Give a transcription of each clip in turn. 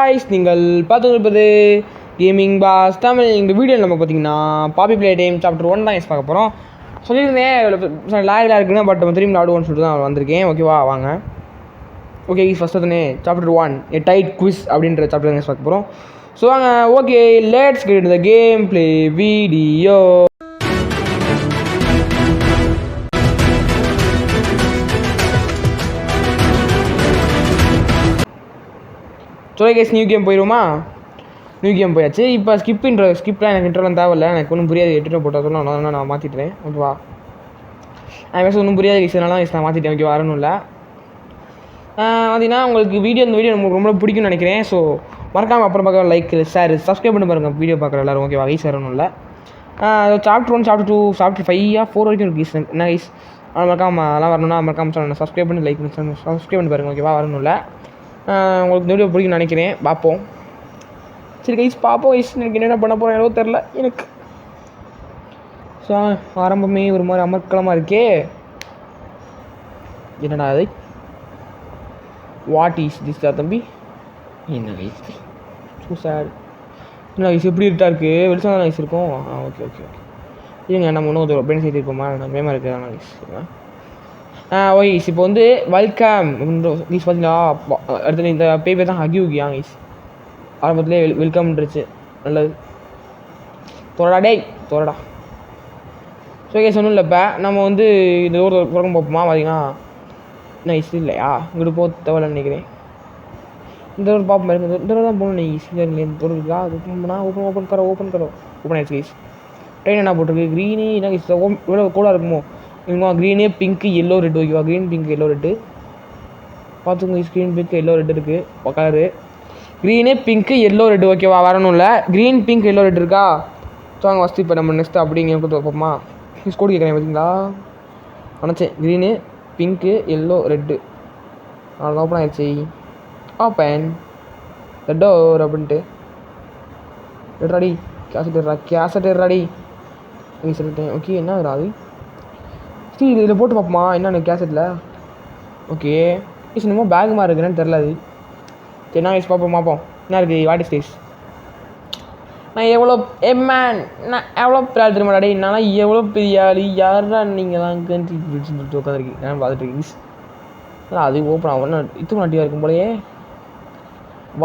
Guys, நீங்கள் பார்த்துருப்பது gaming pass Tamil. இந்த வீடியோவில் நம்ம பார்த்தீங்கன்னா பாப்பி பிளே டைம் சாப்டர் 1 தான் பார்க்க போகிறோம். சொல்லியிருந்தேன் லாகில் இருக்குன்னா, பட் நம்ம திரும்பி ஆடுவோன்னு சொல்லிட்டு தான் வந்திருக்கேன். ஓகேவா, வாங்க. ஓகே, ஃபஸ்ட்டு தானே சாப்டர் 1 எ டைட் குவிஸ் அப்படின்ற சாப்டர் தான் பார்க்க போகிறோம். ஸோ வாங்க, okay, let's get the game play video. So guys, new game போயிடுவோமா? நியூ கேம் போயாச்சு. இப்போ ஸ்கிப்லாம் எனக்கு இன்ட்ரோலாம் தேவையில்லை. எனக்கு ஒன்றும் புரியாது. எட்டுட்டு போட்டால் சொல்லணும், நான் மாற்றிட்டேன். ஓகேவா, எனக்கு ஒன்றும் புரியாது விஷயம்னால நான் மாற்றிட்டேன். ஓகே, வரணும் இல்லை பார்த்தீங்கன்னா உங்களுக்கு இந்த வீடியோ நமக்கு ரொம்ப பிடிக்கும்னு நினைக்கிறேன். ஸோ மறக்காமல் அப்புறம் பார்க்க லைக் ஷேர் சப்ஸ்கிரைப் பண்ணி பாருங்கள் வீடியோ பார்க்குற எல்லோரும். ஓகேவா, வயசு வரணும் இல்லை. சாப்டர் 1 சாப்டர் 2 சாப்டர் 5 4 வரைக்கும் இருக்குது. என்ன கைஸ், மறக்காமல் அதெல்லாம் வரணும்னா மறக்காமல் சொல்லணும். சப்ஸ்கிரைப் பண்ணி லைக் பண்ணி சப்ஸ்கிரைப் பண்ணி பாருங்கள். ஓகேவா, வரணும் இல்லை. உங்களுக்கு இந்த வீடியோ பிடிக்கும்னு நினைக்கிறேன். பார்ப்போம். சரி கைஸ், பார்ப்போம் கைஸ். எனக்கு என்னென்ன பண்ண போகிறேன் எனக்கும் தெரில எனக்கு. ஸோ ஆரம்பமே ஒரு மாதிரி அமர்க்கலமாக இருக்கே. என்னடா அது? வாட் இஸ் திஸ் தம்பி? என்ன கைஸ், ஸோ சேட். என்ன கைஸ், எப்படி இருட்டா இருக்குது? வெளிச்சம் தான் கைஸ் இருக்கும். ஓகே ஓகே ஓகே, இல்லைங்க, நம்ம இன்னும் ஒரு பெண் செய்து இருப்போமா? நான் மேமாக இருக்குதாண்ணா கைஸ். ஓய்ஸ், இப்போ வந்து வெல்கம் கைஸ். பார்த்தீங்களா, அடுத்தது இந்த பேப்பர் தான் ஹகியூகியா கைஸ். ஆரம்பத்துலேயே வெல்கம்ன்றுச்சு. நல்லது. தோறடா டேய், தோறடா. ஸோ கைஸ், ஒன்றும் இல்லை. இப்போ நம்ம வந்து இந்த ஒரு புறம் பார்ப்போமா? பார்த்தீங்கன்னா நைஸ் இல்லையா? இங்கிட்டு போக தேவையில்ல நினைக்கிறேன். இந்த ஒரு பார்ப்போம் இருக்குது. இந்த தான் போகணும். நைஸ் இந்த ஒரு இருக்கா? அது ஓப்பன் பண்ணால் ஓப்பன் ஆயிடுச்சு கைஸ். ட்ரெயின் என்ன போட்டிருக்கு? க்ரீனு என்ன கைஸ், இவ்வளோ கூடாக இருக்குமோ? இவங்க க்ரீனு பிங்க்கு எல்லோ ரெட்டு. ஓகேவா, க்ரீன் பிங்க் எல்லோ ரெட்டு பார்த்துக்கோங்க. க்ரீன் பிங்க் எல்லோ ரெட்டு இருக்குது colour. Green pink yellow red. ஓகேவா, வரணும் இல்லை. க்ரீன் பிங்க் எல்லோ ரெட்டு இருக்கா? ஸோ அங்கே ஃபஸ்ட்டு இப்போ நம்ம நெக்ஸ்ட்டு அப்படிங்க கொடுத்து வைப்போமா? ஸ்கோடு கேட்குறேன் பார்த்தீங்களா? நினச்சேன். Green pink yellow red. நாலு ஓப்பன் ஆயிடுச்சு. ஓப்பன் த டோர் அப்படின்ட்டு ரெடி. கேசட் ரெடி சொல்லிட்டேன். ஓகே, என்ன அது? சரி, இதில் போட்டு பார்ப்போமா என்னென்ன கேசட்டில்? ஓகே, ஈஸ் என்னமோ பேக் மாதிரி இருக்குன்னு தெரில. அது சரி, என்ன யூஸ் பார்ப்போம் என்ன இருக்குது? What is this? நான் எவ்வளோ மேன், நான் எவ்வளோ பெரிய ஆள் தெரியுமா டாடி? நான் எவ்வளோ பெரிய ஆள்? யாரா நீங்கள் தான் சொல்லிட்டு உட்காந்துருக்கீங்க. நான் பார்த்துட்டு இருக்கீங்க. அது ஓப்பன் ஆகும். இத்து நாட்டியாக இருக்கும் போலையே.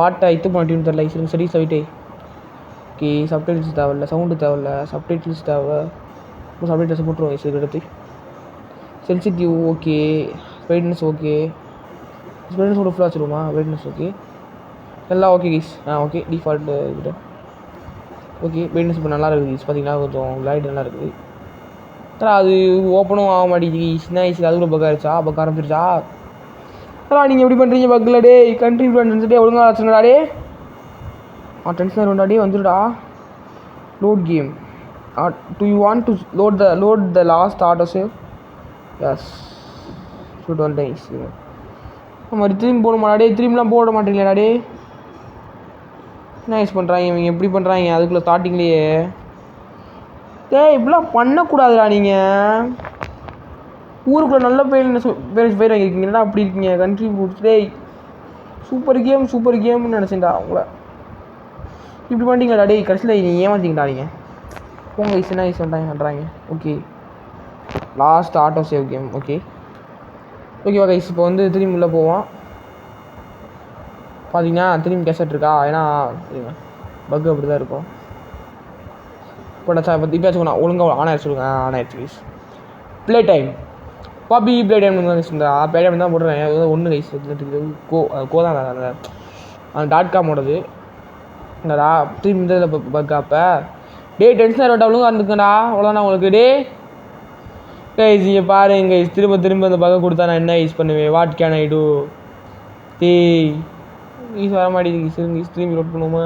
வாட்டா இத்து நாட்டின்னு தெரில. சரி சொல்லிட்டே. ஓகே, சப்டைட்டில்ஸ் தேவையில்ல, சவுண்டு தேவையில்ல, சப்டைட்டில்ஸ் தேவை. சப்டைட்டில்ஸ் போட்டுருவோம் இதுக்கு எடுத்து. Sensitive okay, brightness okay. Brightness கூட ஃபுல்லாக வச்சுருவோமா? பிரைட்னஸ் ஓகே, எல்லாம் ஓகே கைஸ். ஓகே, டிஃபால்ட்டு இதுக்கிட்ட ஓகே. பிரைட்னஸ் இப்போ நல்லா இருக்குது கைஸ். பார்த்தீங்கன்னா கொஞ்சம் லைட் நல்லா இருக்குது. அது ஓப்பனும் ஆக மாட்டேங்குது கைஸ். என்ன கைஸ், அது கூட பக் ஆகிடுச்சா? பக் ஆரம்பிச்சிருச்சா? நீங்கள் எப்படி பண்ணுறீங்க பக்கில்? டே கண்ட்ரி ஃப்ரெண்ட்ஸ்டே ஒழுங்காக வச்சுருடா. டே டென்ஷன் ஆகிடும்டா. டே வந்துடுடா. Load game. Do you want to load the last auto save? Yes, shoot one dice. நம்ம திரும்பி போகணுமா? டே திரும்பிலாம் போட மாட்டீங்களா? டே என்ன யூஸ் பண்ணுறாங்க இவங்க? எப்படி பண்ணுறாங்க அதுக்குள்ளே ஸ்டார்டிங்லேயே? இப்படிலாம் பண்ணக்கூடாதுடா. நீங்கள் ஊருக்குள்ளே நல்ல பேர் வாங்கியிருக்கீங்களா? அப்படி இருக்கீங்க கண்ட்ரி ஃபுட்ஸ். டே சூப்பர் கேம்னு நினச்சேன்டா உங்களை. இப்படி பண்ணிட்டீங்களா? டே கடைசியில் நீ ஏமாற்றிங்கடா. நீங்கள் போங்க கைஸ். என்ன யூஸ் பண்ணுறாங்க? Okay, last auto save game. ஓகேவா கைஸ், இப்போ வந்து திரும்பி உள்ளே போவோம். பார்த்தீங்கன்னா திரும்பி கேசட் இருக்கா? ஏன்னா பக்கு அப்படி தான் இருக்கும். போட்டா இப்போ இப்போச்சுக்கோண்ணா ஒழுங்காக ஆன் ஆயிடுச்சு கைஸ். ப்ளே டைம் பாப்பி ப்ளே டைம் இந்த ப்ளே டைம் தான் போடுறேன். ஒன்று கைஸ் கோ தான் அந்த .com ஓடது. இந்தடா திரும்பி இந்த இதில் பக்கு. அப்போ டே டென்ஷன் ஆகிட்ட ஒழுங்காக இருந்துக்கண்டா. அவ்வளோதாண்ணா உங்களுக்கு. டே கைஸ் இங்கே பாருங்க கைஸ், திரும்ப அந்த பக்கம் கொடுத்தா நான் என்ன யூஸ் பண்ணுவேன்? What can I do? ஈஸ் வர மாட்டேங்குது. சரிங்க, திரும்பி லோட் பண்ணுவோமா?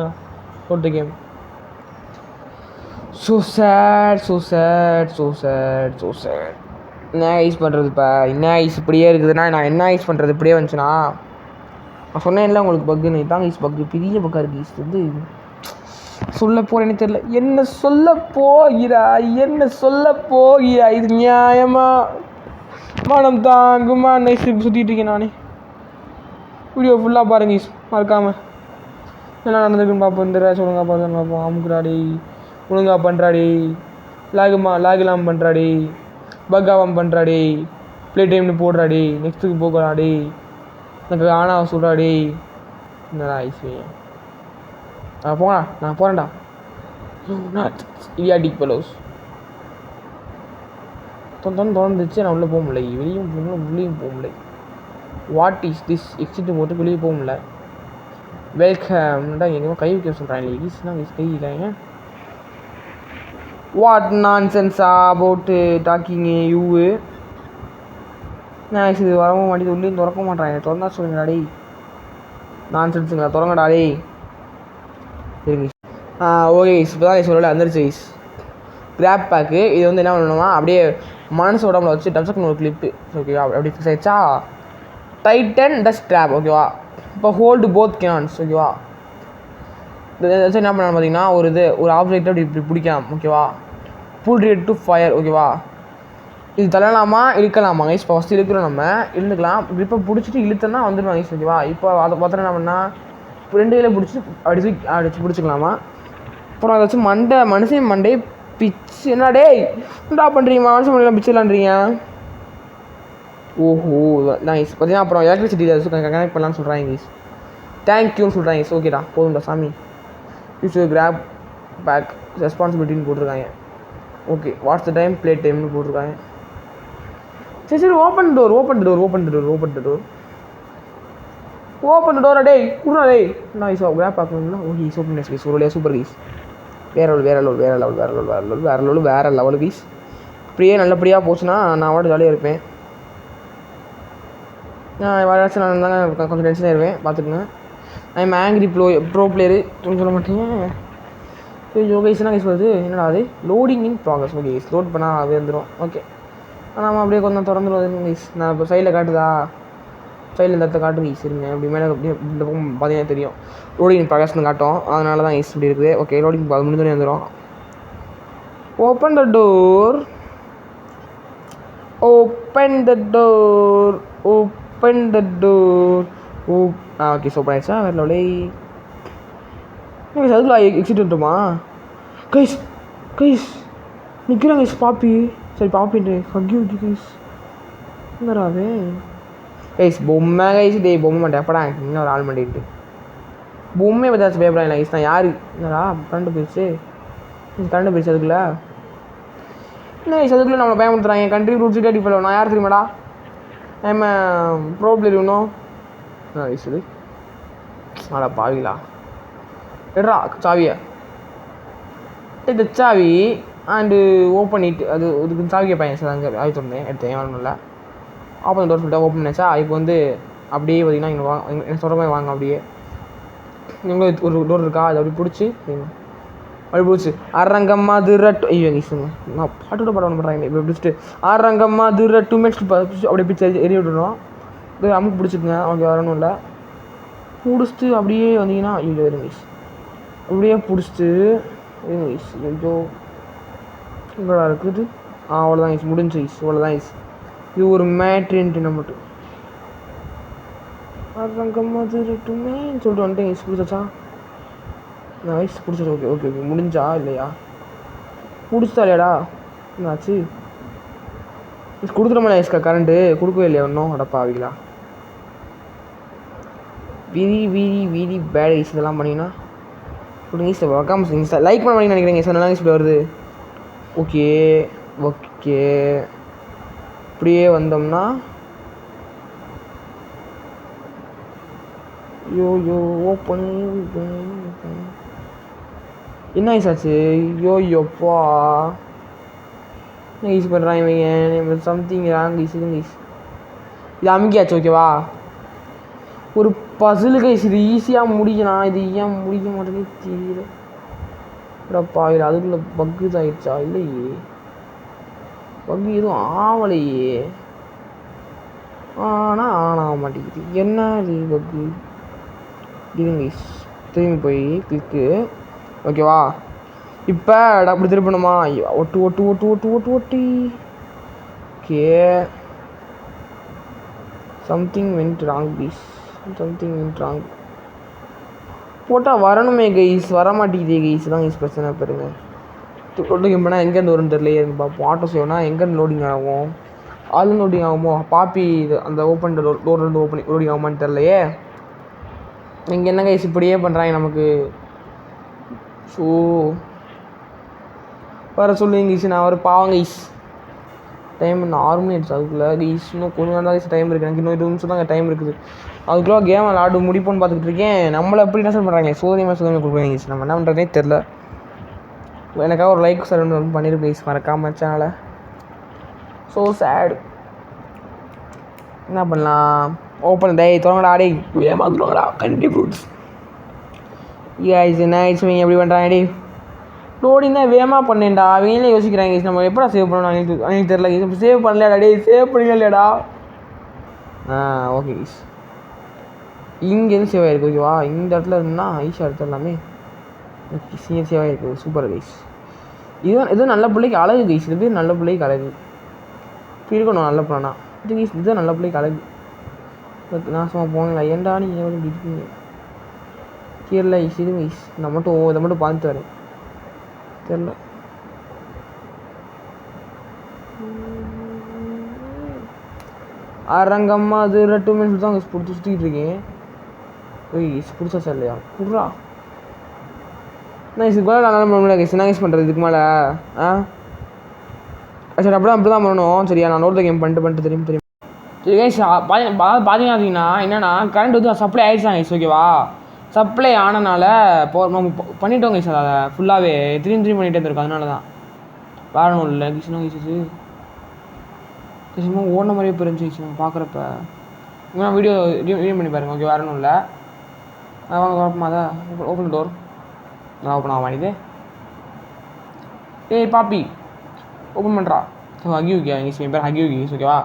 போட்ட கேம். So sad. என்ன யூஸ் பண்ணுறது? இப்போ என்ன யூஸ் இப்படியே இருக்குதுன்னா நான் என்ன யூஸ் பண்ணுறது? இப்படியே வந்துச்சுன்னா நான் சொன்னேன் இல்லை உங்களுக்கு பக்குன்னு. தாங்க யூஸ் பக்கு பெரிய பக்கா இருக்குது. யூஸ் வந்து சொல்ல போகிறேன்னு தெரியல. என்ன சொல்ல போகிறா? இது நியாயமா? மனம் தாங்குமா? நைஸ் சுற்றிட்டு இருக்கேன் நானே. வீடியோ ஃபுல்லாக பாருங்க மறக்காமல். என்ன நடந்திருக்குன்னு பார்ப்போம். இந்த ரேஸ் ஒழுங்காக பார்த்துன்னு பார்ப்போம். அமுக்குறாடி ஒழுங்காக பண்ணுறாடி, லாகெல்லாம் பண்ணுறாடி, பக்காவாம் பண்ணுறாடி, ப்ளே டைம்னு போடுறாடி, நெக்ஸ்ட்டுக்கு போகிறாடி, எனக்கு ஆனால் சொல்கிறாடி. என்னடா ஐஸ்வர்யா போங்கடா, நான் போகிறேன்டா. இடியாட்டிக் பலோஸ் திறந்துச்சு. நான் உள்ளே போக முடியல, வெளியும் போக முடியல, உள்ளேயும் போக முடியல. What is this? எக்ஸிட்டு போட்டு வெளியே போக முடியல. வெல்கம்டா எங்கேயுமே கை வைக்க சொல்கிறாங்க. ஈஸ்னா கை வைக்காங்க. வாட் நான் சென்ஸா அபவுட்டு டாக்கிங் யூவு? நான் இது வரவும் மாட்டேது, உள்ளேயும் திறக்க மாட்டேறாங்க. திறந்தா சொல்லுங்கடா டேய். நான் சென்ஸுங்களா திறங்கடா டேய். சரிங்க. ஓகே இப்போ தான் சொல்லல வந்துருச்சு ஐஸ். கிராப் பேக்கு இது வந்து என்ன பண்ணணுமா, அப்படியே மனசு உடம்புல வச்சு டப்ஸுக்குன்னு ஒரு கிளிப்பு. ஓகேவா, அப்படி ஃபிக்ஸ் ஆகிடுச்சா. டைட்டன் த ஸ்ட்ராப். ஓகேவா, இப்போ ஹோல்டு போத் கேன்ஸ். ஓகேவா, இது என்ன பண்ணணும் பார்த்தீங்கன்னா, ஒரு ஆப்ஜெக்ட் அப்படி இப்படி பிடிக்கலாம். ஓகேவா, புல் ரேட் டு ஃபயர். ஓகேவா, இது தள்ளலாமா இழுக்கலாமா கைஸ்? இப்போ ஃபஸ்ட்டு இழுக்கிறோம், நம்ம இழுந்துக்கலாம். இப்போ பிடிச்சிட்டு இழுத்தோன்னா வந்துடுவாங்க கைஸ். ஓகேவா, இப்போ அதை பார்த்தோன்னா என்ன பண்ணால் இப்போ 2 கையில் பிடிச்சி அடிச்சு பிடிச்சிக்கலாமா. அப்புறம் அதை வச்சு மனுஷன் மண்டையை பிச்சு. என்ன டேய் என்னடா பண்ணுறீங்க? மனுஷன் மண்டையெல்லாம் பிச்சுலான்றீங்க. ஓஹோ நைஸ். பார்த்தீங்கன்னா அப்புறம் எலக்ட்ரிசிட்டி கனெக்ட் பண்ணலான்னு சொல்கிறாங்க கைஸ். தேங்க்யூன்னு சொல்கிறாங்க கைஸ். ஓகேடா போதும்டா சாமி. யூஸ் கிராப் பேக் ரெஸ்பான்சிபிலிட்டின்னு போட்டிருக்காங்க. Okay, what's the time, play டைம்னு போட்டிருக்காங்க. சரி ஓப்பன் த டோர் டேய் குடுறா டேய். நான் கிராப் பார்க்கணும்னா ஓகே ஓப்பன் கைஸ். ஒரு சூப்பர் கைஸ். வேற லெவல் கைஸ். இப்படியே நல்லபடியாக போச்சுன்னா நான் வாட்டு ஜாலியாக இருப்பேன். வேறு நான் தானே கொஞ்சம் டென்ஷனாக இருப்பேன், பார்த்துக்குங்க. ஐம் ஆங்கிரி ப்ரோ பிளேயரு சொல்ல மாட்டீங்க. யோகைஸ்னா கைஸ் வருது. என்னடா அது? Loading in progress. Okay, load பண்ணால் அது வந்துடும். ஓகே, ஆனால் அப்படியே கொஞ்சம் திறந்துடும் கைஸ். நான் இப்போ சைடில் காட்டுதா, சைடில் இந்த இடத்த காட்டும் கைஸ். இருங்க அப்படி மேலே அப்படியே இந்த பக்கம் பார்த்தீங்கன்னா தெரியும் லோடிங் இன் ப்ராக்ரஸ்னு காட்டும். அதனால தான் கைஸ் இப்படி இருக்குது. ஓகே, லோடிங் முடிஞ்சோடனே வந்துடும். Open the door. Okay super ஆயிடுச்சா? வேறு லெவலே. அதுக்குள்ள எக்ஸிட் வந்துட்டுமா கைஸ்? நிற்கிறாங்க கைஸ். பாப்பி ஹக்கி கைஸ். என்னடாவே கைஸ் பொம்மை கைஸ். டேய் பொம்மை மாட்டேன் எப்படா இன்னும் ஒரு ஆள் மாட்டேன்ட்டு பொம்மையை பற்றி பேப்பரா இல்லை கைஸ். நான் யார் என்னடா கரண்ட் போயிடுச்சு அதுக்குள்ள. என்ன கைஸ் அதுக்குள்ளே நம்மளை பயமுறுத்துறாங்க. கண்ட்ரி ரூட் சிட்டி அடிப்படை. நான் யார் தெரியுமாடா? நம்ம ப்ரோ பிளேயர் இன்னும் கைஸ். இது ஆடா பாவிலா எட்ரா சாவியை. இந்த சாவி அண்டு ஓப்பன் இட். அதுக்கு சாவி கேட்பாங்க சார். அங்கே ஆகி திறந்தேன் எடுத்தேன் வரணும்ல. ஓப்பன் டோர் சொல்லிட்டு ஓப்பன் பண்ணிச்சா. இப்போ வந்து அப்படியே பார்த்தீங்கன்னா இங்கே எனக்கு சொல்கிற மாதிரி வாங்க. அப்படியே இங்கே ஒரு டோர் இருக்கா, அதை அப்படி பிடிச்சி அரங்கம்மா திரட்டு. ஐயோ நான் பாட்டோட படம் பண்ணுறாங்க. இப்போ பிடிச்சிட்டு அரங்கம்மா திரட்டு மினிட்ஸ் அப்படியே பிடிச்சி எரிய விட்டுறோம். இது அமுக்கு பிடிச்சிக்குங்க. அவங்க வரணும் இல்லை பிடிச்சிட்டு அப்படியே வந்தீங்கன்னா ஐயோ இருங்க அப்படியே பிடிச்சிட்டு ஐயோ இங்கடா இருக்குது. அவ்வளோதான் ஈஸ் முடிஞ்சு ஈஸ். அவ்வளோதான் ஈஸ். இது ஒரு மேட்ரின்ட்டு மட்டும் அரங்கம்மா திரட்டுமே சொல்லிட்டு வந்துட்டேன் ஈஸ். பிடிச்சாச்சா? நான் வயசு பிடிச்சது. ஓகே முடிஞ்சா இல்லையா? பிடிச்சதா இல்லையாடா? என்னாச்சு? கொடுத்துட்டோமா ஐஸ்க்கா? கரண்ட்டு கொடுக்கவே இல்லையா இன்னும்? அடப்பாவிங்களா, வீரி பேட் ஐஸ். இதெல்லாம் பண்ணிங்கன்னா கொடுங்க ஈஸ். வக்காம ஈஸ் லைக் பண்ண பண்ணிங்கன்னு நினைக்கிறேங்க சார். நல்லா ஈஸ் வருது. ஓகே இப்படியே வந்தோம்னா யோ ஓப்பன். என்ன ஐஸ் ஆச்சு? யோப்பா என்ன யூஸ் பண்ணுறாங்க இவங்க? Something wrong is. இது ஈஸ் இது அமுக்கியாச்சு. ஓகேவா, ஒரு பசிலு கைஸ். இது ஈஸியாக முடிக்கலாம். இது ஏன் முடிக்க மாட்டேங்குது தெரியல. இல்லைப்பா இல்லை அதுக்குள்ளே பக்கு இதாகிடுச்சா? இல்லையே பக்கு எதுவும் ஆவலையே. ஆனால் ஆக மாட்டேங்குது. என்ன இது பக்கு? இதுங்க கைஸ் திரும்பி போய் கிளிக்கு. ஓகேவா, இப்போ அப்படி திருப்பணுமா? ஒட்டி. Okay something went wrong please. போட்டால் வரணுமே கைஸ், வர மாட்டேங்குதே கைஸ் தான் கைஸ் பிரச்சனை பாருங்க. லோடிங் பண்ணால் எங்கேருந்து வரும்னு தெரியலையே பார்ப்போம். ஆட்டோ சேவ்னா எங்கேருந்து லோடிங் ஆகும், ஆல் லோடிங் ஆகுமோ, பாப்பி இது அந்த ஓப்பன் டோர்லேருந்து லோடிங் ஆகுமான்னு தெரிலையே. இங்கே என்ன கைஸ் இப்படியே பண்ணுறாங்க நமக்கு. ஸோ வர சொல்லுங்க கைஸ், நான் ஒரு பாவம் கைஸ். டைம் இன்னும் 6 மணி ஆயிடுச்சு. அதுக்குள்ளே கைஸ் இன்னும் கொஞ்சம் நேரம் கைஸ் டைம் இருக்குது. எனக்கு இன்னும் 20 நிமிஷம் தான் டைம் இருக்குது. அதுக்குள்ளே கேம் விளாடு முடிப்போன்னு பார்த்துக்கிட்டு இருக்கேன். நம்மளை எப்படி என்ன பண்ணுறாங்க, சோதனை கொடுக்குறாங்க கைஸ். நம்ம என்ன பண்ணுறதே தெரில. எனக்காக ஒரு லைக் சார் வந்து பண்ணியிருக்கு கைஸ், மறக்காமல் சேனலை. ஸோ சேடு. என்ன பண்ணலாம், ஓப்பன் டே தொடங்கடா. டே ஏமாந்துடுவாங்கடா கண்டி ஃப்ரூட்ஸ். என்ன ஆயிடுச்சு இவங்க எப்படி பண்ணுறாங்க. டே லோடிங் தான் வேகமாக பண்ணேன்டா. அவங்களே யோசிக்கிறாங்க நம்ம எப்படா சேவ் பண்ணணும் எனக்கு தெரியல கைஸ். சேவ் பண்ணலையாடா. டே சேவ் பண்ணிக்கலையாடா. ஓகே கைஸ், இங்கேருந்து சேவ் ஆகிருக்கு. ஓகேவா, இந்த இடத்துல இருந்தால் ஐஷா எடுத்து எல்லாமே சேவ் ஆகிருக்கு. Super guys. இது நல்ல பிள்ளைக்கு அழகு கைஸ். இது நல்ல பிள்ளைக்கு அழகு இருக்கணும். நல்ல பிள்ளைனா இது கைஸ், இதுதான் நல்ல பிள்ளைக்கு அழகு. நான் சும்மா போனேன். ஏன்டா நீ எவ்வளோ இருக்கீங்க தெரியல கைஸ். இது கைஸ் இதை மட்டும் பார்த்துட்டு வரேன். தெரில அரங்கம்மா அது 2 மினிட்ஸ் தான் பிடிச்சி சுற்றிக்கிட்டு இருக்கேன். ஓய் பிடிச்சா சார் இல்லையா புட்றா. நான் இதுக்கு மேலே நல்லா பண்ணல கைஸ். என்ன கைஸ் பண்ணுறது இதுக்கு மேலே? சரி அப்படி தான் பண்ணணும். சரியா, நான் நோட் கேம் பண்ணிட்டு தெரியும். சரி கைஸ், பார்த்தீங்கன்னா என்னென்னா கரண்ட் வந்து சப்ளை ஆகிடுச்சாங்க கைஸ். ஓகேவா, சப்ளை ஆனனால பண்ணிட்டோம் கைஸ். அதை ஃபுல்லாகவே திரும்பி பண்ணிகிட்டே இருந்திருக்கும். அதனால தான் வேறணும் இல்லை கிருஷ்ணா கைஸு. கிருஷ்ணமா ஓடின மாதிரியே போயிருந்துச்சு கைஸ் பார்க்குறப்ப. இங்கே வீடியோ ரீட் பண்ணி பாருங்கள். ஓகே, வேறணும் இல்லை. வாங்க குழப்பமா அதை ஓப்பன் டோர். நான் ஓப்பன் ஆக மாட்டேது. ஏய் பாப்பி ஓப்பன் பண்ணுறா. ஹகியூ கே கைஸ், என் பேர் ஹகியூ கைஸ். ஓகேவா,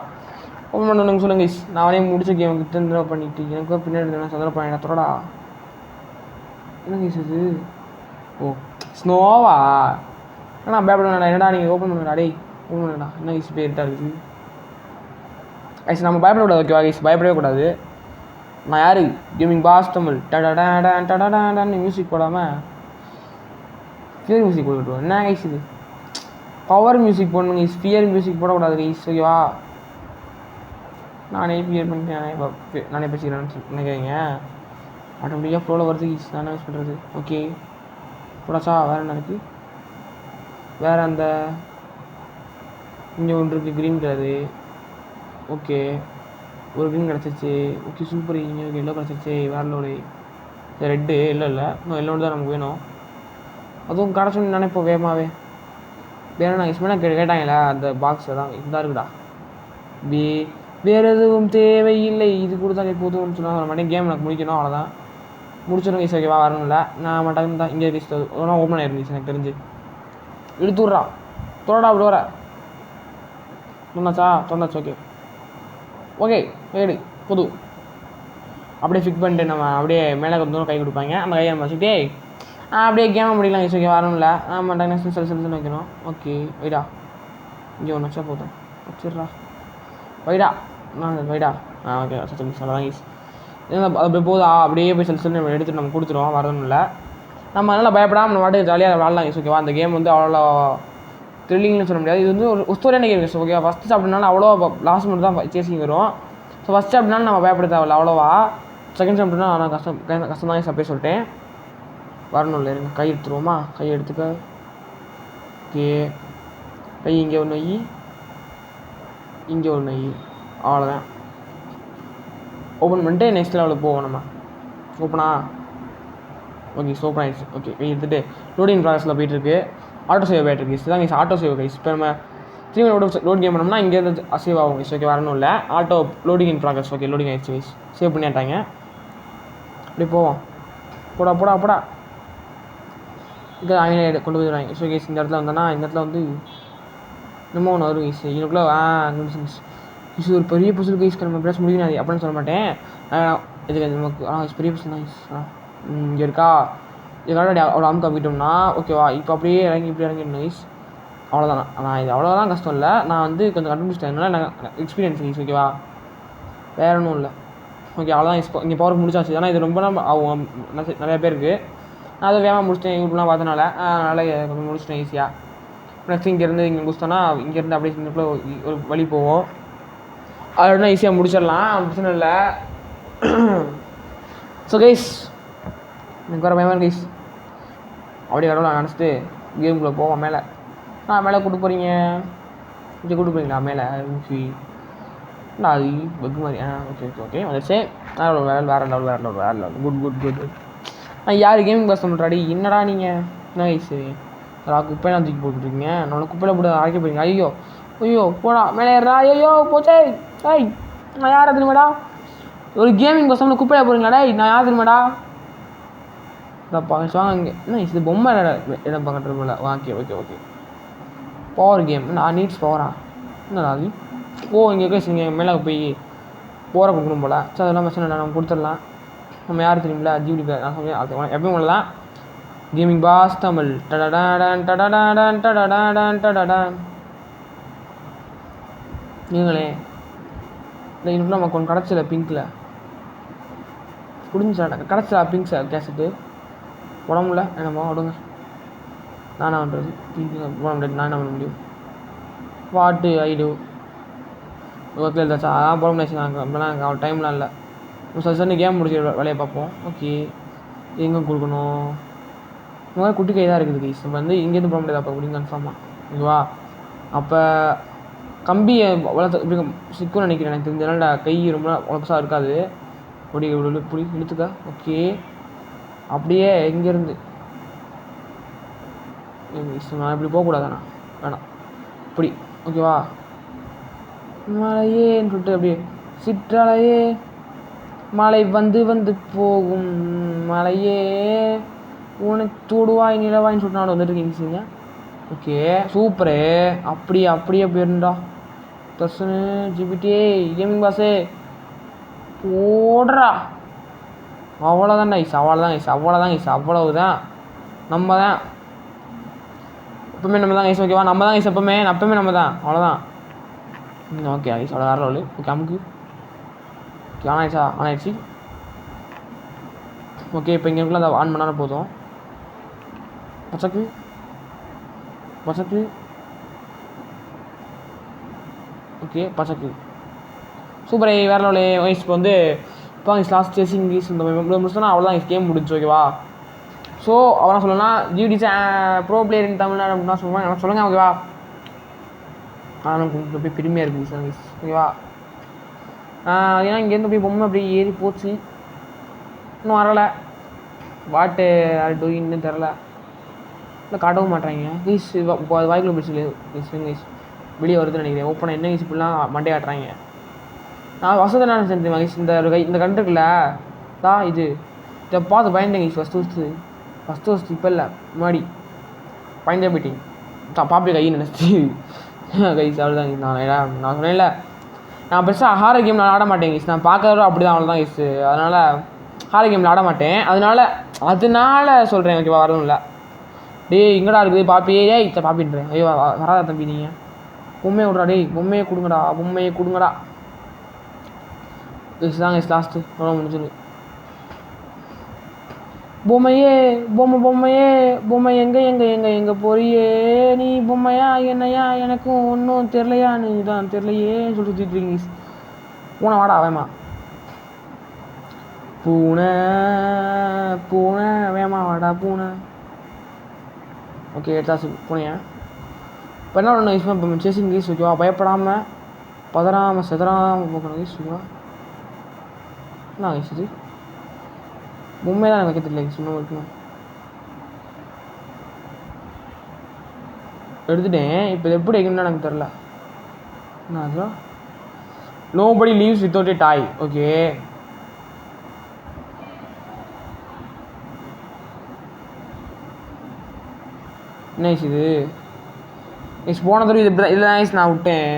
ஓப்பன் பண்ணணுங்க சொல்லுங்க கைஸ். நானே முடிச்ச கேம் கிட்ட பண்ணிட்டு எனக்கு பின்னாடி சந்திர பண்ணிடா தொடடா. என்ன கைஸ் இது? ஓ ஸ்னோவா? ஏன்னா பயப்படா. என்னடா நீங்கள் ஓப்பன் பண்ணடா. டேய் ஓப்பன் பண்ணடா. என்ன கைஸ் பேர்ட்டா இருக்குது கைஸ். நம்ம பயப்படக்கூடாது. ஓகேவா கைஸ், பயப்படவே கூடாது. நான் யார், கேமிங் பாஸ் தமிழ். டடாடான்னு மியூசிக் போடாமல் ஃபியர் மியூசிக் போட்டுவிட்டுருவோம். என்ன கைஸ் இது? பவர் மியூசிக் போடணும் கைஸ், ஃபியர் மியூசிக் போடக்கூடாது கைஸ். ஓகேவா, நானே ஃபியர் பண்ணிட்டு நானே பேசிக்கிறேன்னு நினைக்கிறீங்க. ஆட்டோமேட்டிக்காக ஃப்ளோவில் வருது கைஸ். நான் என்ன யூஸ் பண்ணுறது? ஓகே போடாச்சா. வேறு என்ன இருக்குது? வேறு அந்த இங்கே ஒன்று இருக்குது க்ரீன் கலரு. ஓகே, ஒரு க்ரீன் கிடச்சிருச்சு. Okay super. இங்கே எல்லோ கிடச்சிருச்சு. வேறு லோடு ரெட்டு இல்லை இன்னும் எல்லோடு தான் நமக்கு வேணும். அதுவும் கிடச்சோன்னு நினைப்போம் வேகமாகவே. வேணும் நான் இஸ்மேனா கேட்டாங்களா அந்த பாக்ஸில் தான் இதாக இருக்குடா. வேறு எதுவும் தேவையில்லை, இது கொடுத்தாலே போதும்னு சொன்னால் மாட்டேன். கேம் எனக்கு முடிக்கணும், அவ்வளோதான். முடிச்சிடும் கைஸ். ஓகேவா, வரணும்ல. நான் மட்டும் தான் இங்கே கைஸ் ஒன்றா ஓப்பன் ஆகிருந்துச்சு எனக்கு தெரிஞ்சு. எடுத்து விட்றா தொடடா. அப்படி வர தொண்டாச்சு. ஓகே ஏடு புது அப்படியே ஃபிக் பண்ணிட்டு நம்ம அப்படியே மேலே கொஞ்சம் கை கொடுப்பாங்க. அந்த கையை நம்ம வச்சுக்கிட்டே அப்படியே கேமை முடிக்கலாம் கைஸ். ஓகே, வரணும்ல. மாட்டாங்க செல்ஸ் வைக்கணும். ஓகே வைடா. இங்கே ஒன்று வச்சா போதும். வச்சிட்றா வைடா. வைடா. ஓகே சொல்லலாம் கைஸ். அப்படி போதா அப்படியே போய் செல்ஸ் நம்ம எடுத்துகிட்டு நம்ம கொடுத்துருவோம். வரணும் இல்லை. நம்ம அதனால் பயப்படாமல் நம்ம வாட்டுக்கு ஜாலியாக விளாட்லாம் கைஸ். ஓகேவா, அந்த கேம் வந்து அவ்வளோ த்ரில்லிங்னு சொல்ல முடியாது. இது வந்து ஒரு ஸ்டோரியான கேம் கைஸ். ஓகேவா, ஃபஸ்ட்டு சாப்பிட்றதுனால அவ்வளோ லாஸ்ட் மட்டும் தான் சேசிங் வரும். ஸோ ஃபஸ்ட்டு சாப்பிட்னாலும் நம்ம பயப்பட தேவையில்ல அவ்வளோவா. செகண்ட் சாப்பிட்னா நான் கஷ்டம் தான் கைஸ். அப்படியே சொல்லிட்டேன். வரணும் இல்லை. இருங்க, கை எடுத்துருவோமா? கை எடுத்துக்க. ஓகே, கை இங்கே ஒன்று வை, இங்கே ஒன்று வை. அவ்வளோதான். ஓப்பன் பண்ணிட்டு நெக்ஸ்ட் லெவலுக்கு போவோம் நம்ம. ஓப்பனா? ஓகே ஓப்பன் ஆகிடுச்சு. ஓகே, கை எடுத்துகிட்டு லோடிங் ப்ராசஸில் போயிட்டுருக்கு. ஆட்டோ சேவ் ஆகிட்டு இருக்கு. இதுதான் கைஸ் ஆட்டோ சேவ் கைஸ். இப்போ நம்ம திரும்பி லோட் கேம் பண்ணோம்னா இங்கேருந்து சேவ் ஆகும் கைஸ். ஓகே, வரணும் இல்லை. Auto loading in progress. Okay, loading ஆகிடுச்சு கைஸ். சேவ் பண்ணிட்டாங்க. அப்படி போவோம். போடா இது அவங்க கொண்டு போயிடுவாங்க. ஸோ கைஸ், இந்த இடத்துல வந்தோன்னா இந்த இடத்துல வந்து இன்னமும் ஒன்று வரும் கைஸ். இதுக்குள்ளே கைஸ் ஒரு பெரிய புதுசு கைஸ். நம்ம பேச முடியாது அப்படின்னு சொல்ல மாட்டேன். இதுக்கு நமக்கு பெரிய புதுசு தான் கைஸ். இங்கே இருக்கா. இதுக்காக அவ்வளோ அமுக்கு அப்பிட்டோம்னா ஓகேவா. இப்போ அப்படியே இப்படி இறங்கிடணும் கைஸ். அவ்வளோதான். நான் இது அவ்வளோதான் கஷ்டம் இல்லை. நான் வந்து கொஞ்சம் கண்டுபிடிச்சிட்டேன். நான் எக்ஸ்பீரியன்ஸ் கைஸ். ஓகேவா, வேறு ஒன்றும் இல்லை. ஓகே அவ்வளோதான் இங்கே பவர் முடிச்சாச்சு. ஆனால் இது ரொம்ப நாள் ஆகும் நிறையா பேருக்கு. நான் அதை வேகமாக முடிச்சிட்டேன் யூடியூப்லாம் பார்த்தனால. அதனால் கொஞ்சம் முடிச்சிட்டேன் ஈஸியாக. நெக்ஸ்ட் இங்கேருந்து இங்கே முடிச்சிட்டோன்னா இங்கேருந்து அப்படியே சின்னக்குள்ளே ஒரு வழி போவோம். அதோட ஈஸியாக முடிச்சிடலாம், பிரச்சனை இல்லை. ஸோ கைஸ் எனக்கு வர பயமாக கைஸ். அப்படியே கடவுளை நினச்சிட்டு கேமுக்குள்ளே போவோம். மேலே மேலே கூப்பிட்டு போகிறீங்க, இங்கே கூப்பிட்டு போகிறீங்களா மேலே? அது பக் மாதிரி. ஓகே ஓகே ஓகே வந்துச்சு. வேறு லெவல் குட் குட் குட். யார் கேமிங் பாஸ் பண்ணுறாடி? என்னடா நீங்கள் என்ன கைஸ் குப்பையெல்லாம் தூக்கி போட்டுருக்கீங்க? நம்மளை குப்பையில் போட்டு அரைக்க போகிறீங்க. ஐயோ போடா மேலே ஏறா. ஐயோ போச்சே. நான் யார் தெரியுமாடா? ஒரு கேமிங் பஸ் நம்மளை குப்பையில் போகிறீங்களாடா? நான் யார் தெரியுமாடா? வாங்க இங்கே என்ன இது பொம்மை இடம் பக்கத்துல போல. Okay power game. நான் நீட்ஸ் பவரா என்னடா அது? இங்கே கேஸ் இங்கே மேலே போய் போரை கொடுக்கணும் போல். ஸோ அதெல்லாம் பிரச்சனை இல்லை, நம்ம கொடுத்துடலாம். நம்ம யார் தெரியுங்களா? ஜிபி நான் சொல்லுவேன் அது எப்பயும் உள்ள தான். கேமிங் பாஸ் தமிழ் நீங்களே இந்த இன்னும் நமக்கு ஒன்று கிடச்சில பிங்க்கில் புரிஞ்சா கிடச்சா பிங்க் சார் கேசட்டு உடம்புல என்னம்மா விடுங்க. நானா பண்ணுறது பிங்க் போட முடியாது. நான் என்ன பண்ண முடியும்? வாட்டு ஐடு ஒர்க்கில் இருந்தாச்சா அதான் போட முடியாது. நாங்கள் அவ்வளோ டைம்லாம் இல்லை. சரி கேம் முடிச்சு வேலையை பார்ப்போம். ஓகே எங்கே கொடுக்கணும்? இந்த மாதிரி குட்டி கை தான் இருக்குது கைஸ். நம்ம வந்து இங்கேருந்து போட முடியாது அப்போ முடியும் கன்ஃபார்மாக. ஓகேவா? அப்போ கம்பியை வளர்த்து இப்படி சிக்குன்னு நினைக்கிறேன். எனக்கு தெரிஞ்சதுனால கை ரொம்ப உழப்பசாக இருக்காது. இப்படி இழுத்துக்க. ஓகே அப்படியே இங்கேருந்து நான் இப்படி போகக்கூடாதாண்ணா, வேணாம் இப்படி. ஓகேவா? மழையேன்னு சொல்லிட்டு அப்படியே சிற்றலையே மழை வந்து வந்து போகும் மழையே உனக்கு தூடுவாய் நிலவாயின்னு சொல்லிட்டு நான் வந்துட்டுருக்கீங்க. Okay super. அப்படியே போயிருந்தா தர்ஷனு ஜிபிடியே கேமிங் பாஸே ஓடுறா. அவ்வளோதான் கைஸ், அவ்வளவுதான். நம்ம தான் எப்பவுமே நம்ம தான் கைஸ். ஓகேவா? நம்ம தான் கைஸ் எப்பவுமே நம்ம தான். அவ்வளோதான். ஓகே கைஸ் அவ்வளோ வேறு லெவலு. ஓகே அமுக்கு. ஓகே ஆனாயிடுச்சு. ஓகே இப்போ இங்கேக்குள்ள அதை ஆன் பண்ணாலும் போதும். பச்சக்கு ஓகே பச்சக்கு சூப்பரே வேறு லெவலே. வயசு இப்போ வந்து இப்போ லாஸ்ட் சேசிங் இங்கிலீஷ் இந்த முடிச்சோன்னா அவ்வளோதான் கேம் முடிஞ்சு. ஓகேவா? ஸோ அவனா சொல்லணும்னா ஜிடிசி ப்ரோ பிளேயர் இன் தமிழ்நாடு அப்படின்னா சொல்லுவாங்க. எனக்கு சொல்லுங்கள். ஓகேவா? ஆனால் கொஞ்சம் போய் பெருமையாக இருக்குது சார். ஓகேவா? ஏன்னா இங்கேருந்து போய் பொம்மை அப்படி ஏறி போச்சு. இன்னும் வரலை. வாட்டு டூயின்னு தெரில. இல்லை காட்டவும் மாட்டேறாங்க கைஸ். இப்போ அது வாய்க்குள்ள பிடிச்சி கைஸ் வெளியே வருதுன்னு நினைக்கிறேன். ஓப்பனாக என்ன கைஸ் இப்படிலாம் மண்டே ஆட்டுறாங்க. நான் வசதி என்ன நினச்சேன் கைஸ், இந்த கண்டு இருக்குல்ல தான் இது இதை பார்த்து பயந்தேன் கைஸ். ஃபஸ்ட்டு இப்போ இல்லை முன்னாடி பயந்தே போயிட்டேன். பாப்பி கை நினச்சி கைஸ் அவ்வளோதான். நான் சொன்னேன்ல நான் பெருசாக ஹாரர் கேம் நான் ஆட மாட்டேன் கைஸ். நான் பார்க்கறதோ அப்படி தான் அவ்வளோதான் கைஸ். அதனால் ஹாரர் கேமில் ஆட மாட்டேன். அதனால சொல்கிறேன். ஓகேவா? வரணும் இல்லை டேய் இங்கடா இருக்குது பாப்பியே. இத்த பாப்பின்றேன். ஐயோ வராதா தம்பி நீங்கள்? பொம்மையை விட்றா. டேய் பொம்மையை கொடுங்கடா. கைஸ் தான் கைஸ் லாஸ்ட்டு எவ்வளோ முடிஞ்சிரு. பொம்மை எங்கே போறியே நீ? பொம்மையா என்னையா எனக்கும் ஒன்றும் தெரிலையான்னு தான் தெரிலையே சொல்லி சுற்றிட்டு இருக்கீங்க. பூனை வாடா வேமா. பூனை வேமா வாடா பூனை. ஓகே எடுத்தாச்சு பூனையா. இப்போ என்ன ஒன்று யூஸ் பண்ண சேசிங் கைஸ். ஓகேவா? பயப்படாமல் பதறாமல் செதறாமல் போக்கணும் கைஸ். ஓகேவா? என்ன கைஸ் இது பொம்மை தான் எனக்கு வைக்க தெரியல கைஸ். இன்னும் இருக்கணும் எடுத்துட்டேன். இப்போ இது எப்படி வைக்கணும்னு எனக்கு தெரில. என்ன அது? Nobody leaves without a toy. Okay என்ன இது கைஸ்? போன தடவை இது இப்படி தான் இல்லை கைஸ். நான் விட்டேன்.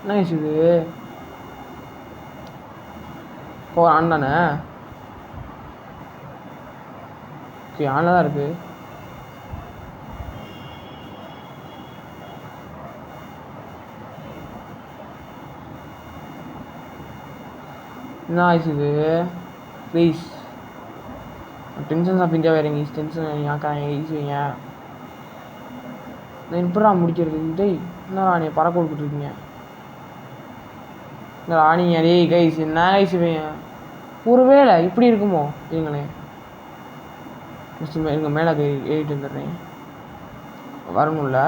என்ன கைஸ் இது? ஆன் தானே? ஓகே ஆனில் தான் இருக்குது. என்ன ஆயிடுச்சு இது ப்ளீஸ் டென்ஷன்ஸ் ஆஃப் இந்தியா வேறுங்க டென்ஷன் ஏன் ஈஸிங்க நான் எப்படா முடிக்கிறது டேய் என்ன ராணியை பறக்க கொடுத்துட்ருக்கீங்க இந்த ராணிங்க டேய் கைஸ் என்ன கைஸ் ஒருவேளை இப்படி இருக்குமோ இருங்களேன் எங்கள் மேலே ஏறிட்டு வந்துடுறேன் வரணும்ல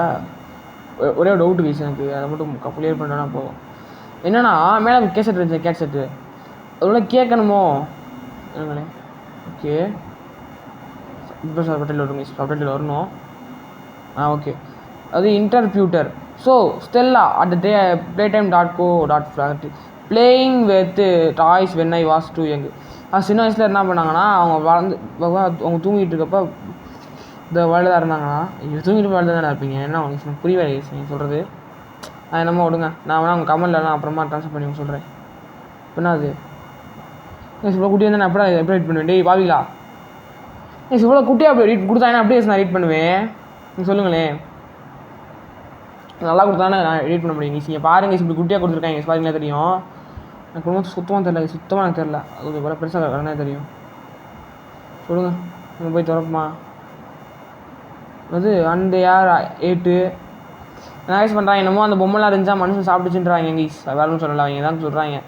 ஒரே ஒரு டவுட்டு கைஸ் எனக்கு அதை மட்டும் கிளியர் பண்ணுறேன்னா போதும் என்னன்னா மேலே கேசட் இருந்துச்சு கேட்செட்டு அதோட கேட்கணுமோ இருங்களேன் ஓகே இப்போ சப்டைட்டில் வரும் சப்டைட்டில் வரணும் ஓகே அது interpreter so Stella at playtime.co.flat playing with toys when I was too young அது சின்ன வயசில் என்ன பண்ணாங்கன்னா அவங்க தூங்கிட்டு இருக்கப்போ இந்த வேர்ல்டு தான் இருந்தாங்கன்னா தூங்கிட்டு வேர்ல்டு தானே இருப்பீங்க என்ன அவங்க புரியவே நீங்கள் சொல்கிறது அது என்னமோ விடுங்க நான் வேணா அவங்க கமெண்ட்லாம் அப்புறமா ட்ரான்ஸ்ஃபர் பண்ணி சொல்கிறேன் என்ன அது இவ்வளோ குட்டியாக இருந்தால் நான் எப்படி ரீட் பண்ணுவேன் டேய் பாவிங்களா இவ்வளோ குட்டியாக அப்படி ரீட் கொடுத்தாங்கன்னா அப்படியே நான் ரீட் பண்ணுவேன் நீங்கள் சொல்லுங்களேன் நல்லா கொடுத்தானே நான் எடிட் பண்ண முடியும் நீங்கள் பாருங்கள் இப்படி குட்டியாக கொடுத்துருக்காங்க பாருங்களே தெரியும் எனக்கு ரொம்ப சுத்தமாக எனக்கு தெரில அது போல பெருசாக வரனே தெரியும் சொல்லுங்கள் நம்ம போய் திறப்போமா அது அந்த யார் 8 என்ன பண்ணுறாங்க என்னமோ அந்த பொம்மைலாம் இருந்துச்சா மனுஷன் சாப்பிட்டுச்சுன்றாங்க எங்கீஸ் வேறுன்னு சொல்லலை அவங்க தான் சொல்கிறாங்க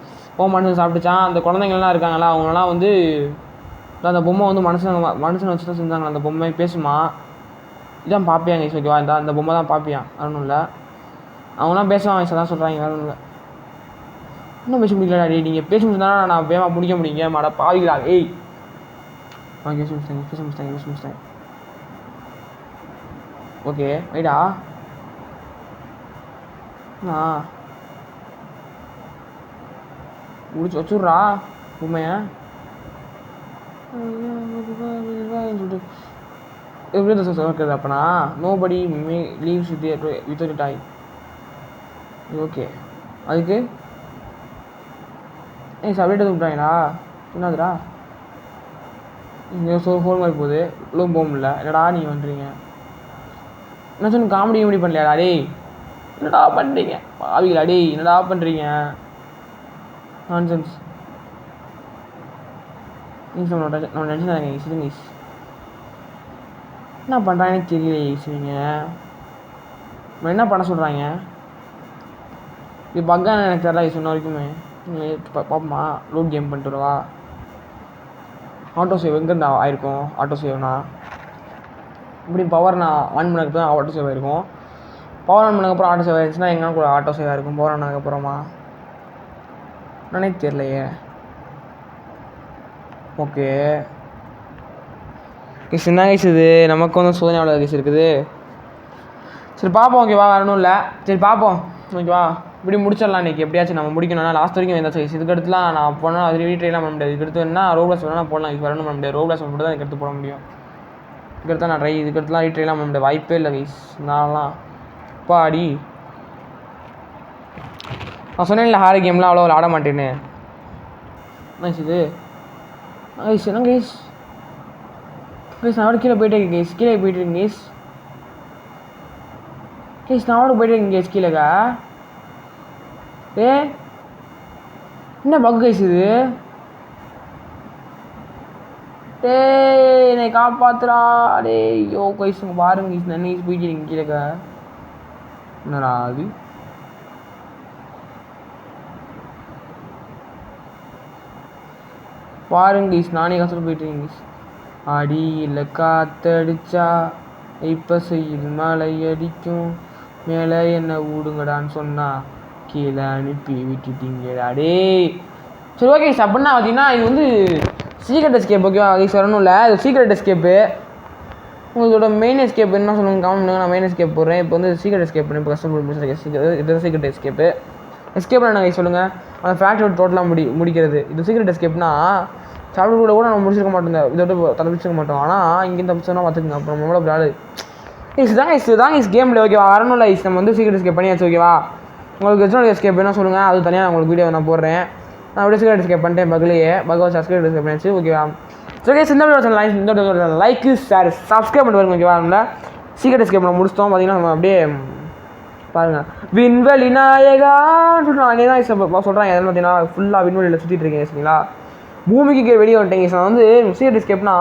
மனுஷன் சாப்பிட்டுச்சான் அந்த குழந்தைங்கள்லாம் இருக்காங்களா அவங்களாம் வந்து அந்த பொம்மை வந்து மனுஷனை வச்சு தான் செஞ்சாங்களா அந்த பொம்மை பேசுமா இதான் பார்ப்பியாங்க ஓகேவா அந்த பொம்மை தான் பார்ப்பியான் வரணும் இல்லை அவங்களாம் பேசுவாங்க தான் சொல்கிறாங்க வேறு ஒன்றும் இல்லை இன்னும் பேச முடியலடா டே நீங்கள் பேச முடிச்சுதானா நான் வேகமாக முடிக்க முடியுங்க மாடா பாவிகளா ஏய் பேச முடிச்சிட்டாங்க ஓகே வைடா முடிச்சு வச்சுட்றா உண்மைய சொல்லிட்டு எப்படி இருக்கிறது அப்பனா nobody leaves with toy okay அதுக்கு சப்டேட் விட்டாங்களா என்னதுடா இங்கே ஃபோன் மாதிரி போகுது இவ்வளோ போக முடியல என்னடா நீங்கள் பண்ணுறீங்க என்ன சொன்ன காமெடி பண்ணலையாடா டேய் என்னடா பண்ணுறீங்க பாவிகளா டேய் என்னடா பண்ணுறீங்க நான்சென்ஸ் நான் நினச்சிருந்தாங்க ஈஸுங்க என்ன பண்ணுறாங்கன்னு தெரியல ஈஸுங்க என்ன பண்ண சொல்கிறாங்க இது பக்கான எனக்கு தெரியல சொன்ன வரைக்குமே பார்ப்போமா லோட் கேம் பண்ணிட்டு வருவா ஆட்டோ சேவ் எங்கேருந்து ஆயிருக்கும் ஆட்டோ சேவ்னா இப்படி பவர் நான் ஆன் பண்ணதுக்கு தான் ஆட்டோ சேவ் ஆகிருக்கும் பவர் ஆன் பண்ணதுக்கப்புறம் ஆட்டோ சேவ் ஆகிடுச்சுன்னா எங்கன்னா கூட ஆட்டோ சேவ் ஆகிருக்கும் பவர் ஆனதுக்கப்புறமா நானே தெரியலையே ஓகே கேஸ் என்ன கேஸ் இது நமக்கு வந்து சோதனை எவ்வளோ கேஸ் இருக்குது சரி பார்ப்போம் ஓகேவா வரணும் இல்லை சரி பார்ப்போம் ஓகேவா இப்படி முடிச்சிடலாம் இன்றைக்கி எப்படியாச்சும் நம்ம முடிக்கணும்னா லாஸ்ட் வரைக்கும் எந்த சைஸ் இதுக்கடுத்துலாம் நான் போனால் அது ரீட்ரெயிலாம் பண்ண முடியாது இதுக்கடுத்து என்ன ரோப்ளாஸ் வேணால் போடலாம் இது வரணும் பண்ண முடியாது ரோப்ளாஸ் மட்டும் தான் இதுக்கடுத்து போட முடியும் இதுக்கடுத்து நான் இதுக்கடுத்துலாம் ரீட்ரெயிலாம் பண்ண முடியாது வாய்ப்பே இல்லை கைஸ் நான்லாம் பாடி நான் சொன்னேன் இல்லை ஹாரி கேம்லாம் அவ்வளோ விளாட மாட்டேன்னு நைஸ் இது கைஸ் என்ன கைஸ் கைஸ் நான் கீழே போயிட்டே இருக்கேன் கைஸ் கீழே போயிட்டு இருக்கேன் கைஸ் நான் போயிட்டே இருக்கேன் கைஸ் கீழேக்கா என்ன பக் கைஸ் இது என்னை காப்பாத்துறா டே யோ கைஸ் பாருங்க கைஸ் நான் கைஸ் போயிட்டு இருக்கேன் கீழேக்கா என்னடா அது பாருங்க கைஸ் நானே கஷ்டம் போயிட்டு இருக்கேன் கைஸ் அடியில் காத்தடிச்சா இப்போ செய்யுது மழை அடிக்கும் மேலே என்ன ஊடுங்கடான்னு சொன்னா கீழே அனுப்பி விட்டுட்டீங்கடா டேய் சரி ஓகே கைஸ் அப்படின்னா பார்த்தீங்கன்னா இது வந்து சீக்ரெட் எஸ்கேப் ஓகேவா கைஸ் வரணும் இல்லை இது சீக்ரெட் எஸ்கேப்பு உங்களோட மெயின் எஸ்கேப் என்ன சொல்லுங்க கமெண்ட் பண்ணுங்க நான் மெயின் எஸ்கேப் போடுறேன் இப்போ வந்து சீக்ரெட் எஸ்கேப் பண்ணி இப்போ கஷ்டப்பட்டு இது சீக்ரெட் எஸ்கேப்பு எஸ்கேப் என்ன கைஸ் சொல்லுங்கள் அந்த ஃபேக்ட்ரி டோட்டலாக முடிக்கிறது இது சீக்ரெட் எஸ்கேப்னா சாப்பிட்டு கூட நம்ம முடிச்சிருக்க மாட்டோம் இதோட தப்பிச்சிருக்க மாட்டோம் ஆனால் இங்கே தப்பிச்சோன்னா பார்த்துக்குங்க அப்புறம் நம்மளோட விளையாடு இதுதான் கேமில் ஓகேவா வரணும்ல ஐஸ் நம்ம வந்து சீக்ரெட் எஸ்கேப் பண்ணியாச்சு ஓகேவா உங்களுக்கு எத்தனை எஸ்கேப் என்ன சொல்லுங்கள் அது தனியாக உங்களுக்கு வீடியோ நான் போடுறேன் நான் அப்படியே சீக்ரெட் எஸ்கேப் பண்ணிட்டேன் பகலையே பகவத் சீக்ரெட் எஸ்கேப் பண்ணியாச்சு ஓகேவா ஸோ கேஸ் இந்த வீடியோ லைக் ஷேர் சப்ஸ்கிரைப் பண்ணி பாருங்க ஓகேவா நம்மள சீக்ரெட் எஸ்கேப் நம்ம முடிச்சிட்டோம் பார்த்தீங்கன்னா நம்ம அப்படியே பாருங்கள் விண்வெளி நாயகான்னு சொல்லிட்டு அங்கே தான் சொல்கிறாங்க. எதாவது பார்த்தீங்கன்னா ஃபுல்லாக விண்வெளியில் சுற்றிட்டு இருக்கீங்க சரிங்களா. பூமிக்கு வெளியே வந்துட்டேங்க சார். வந்து சீரியட் எஸ்கேப்னா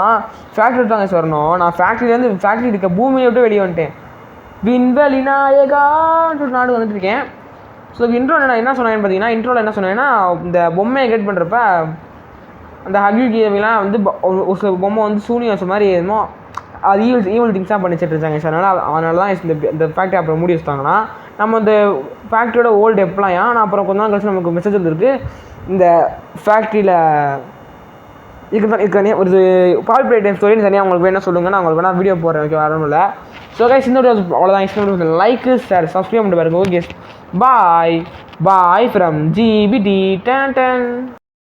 ஃபேக்ட்ரி தாங்க சார் வரணும். நான் ஃபேக்ட்ரி இருக்க பூமியை விட்டு வெளியே வந்துட்டேன். விண்வெளி நாயகான்னு சொல்லிட்டு நாடு வந்துட்டுருக்கேன். ஸோ இன்ட்ரோவில் நான் என்ன சொன்னேன்னு பார்த்தீங்கன்னா, இன்ட்ரோவில் என்ன சொன்னேன்னா, இந்த பொம்மையை கிரியேட் பண்ணுறப்ப அந்த ஹகியூகிலாம் வந்து ஒரு சில பொம்மை வந்து சூனியர்ஸ் மாதிரி எதுமோ அது ஈவல் திங்ஸாக பண்ணிச்சிட்டு இருக்காங்க சார். அதனால தான் இந்த ஃபேக்ட்ரி அப்புறம் மூடி வச்சிட்டாங்கன்னா, நம்ம இந்த ஃபேக்ட்ரியோட ஓல்டு எப்பலாம் ஆனால் அப்புறம் கொஞ்ச நாள் கழிச்சு நமக்கு மெசேஜ் வந்துருக்கு. இந்த ஃபேக்ட்ரியில் இருக்கிற ஒரு பால்பிளேட் டைம் ஸ்டோரின்னு தனியாக உங்களுக்கு வேணால் சொல்லுங்கள். நான் உங்களுக்கு வேணால் வீடியோ போடுறேன். ஓகே வரணும் இல்லை. ஸோ கைஸ் இந்த வீடியோ அவ்வளோதான். இந்த லைக் ஷேர் சப்ஸ்கிரைப் பண்ணிட்டு பாருங்க. Okay bye from GBT 10.